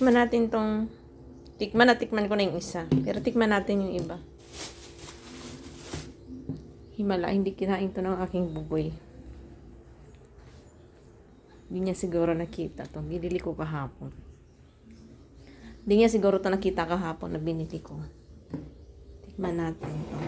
Tikman natin tong... Tikman ko na yung isa. Pero tikman natin yung iba. Himala, hindi kinain to ng aking buboy. Hindi niya siguro nakita to. Binili ko kahapon. Hindi niya siguro to nakita kahapon na binili ko. Tikman natin to.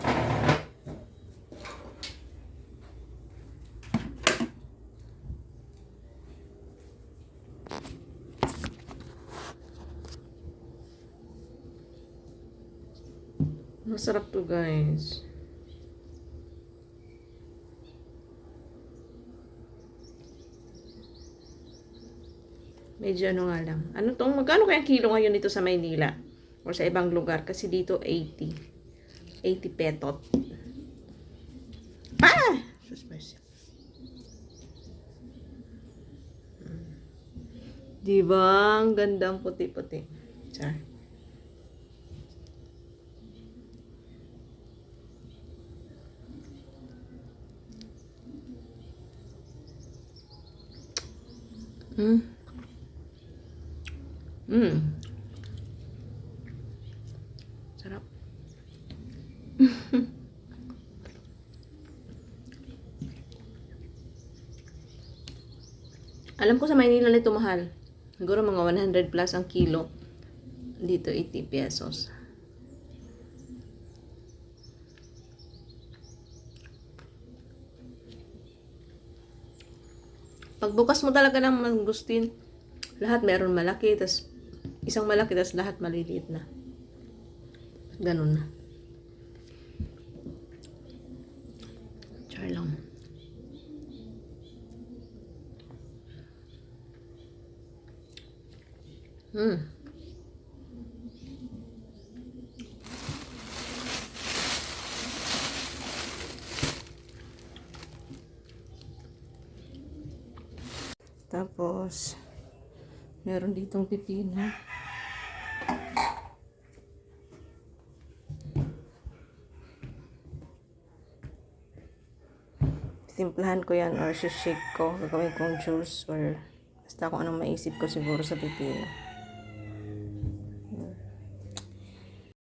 Masarap to, guys. Medyo ano nga lang. Ano tong, magkano kaya kilo ngayon dito sa Maynila? Or sa ibang lugar? Kasi dito 80. 80 petot. Ah! Suspension. Diba? Ang gandang puti-puti. Char. Sarap. Alam ko sa Maynila nito mahal. Siguro mga 100 plus ang kilo. Dito 80 pesos. Pagbukas mo talaga ng mangustin, lahat meron malaki, tas isang malaki, tas lahat maliliit na. Ganun na. Char lang. Tapos, meron ditong pipino. Timplahan ko yan or shake ko. Gagawin kong juice or basta kung anong maisip ko siguro sa pipino.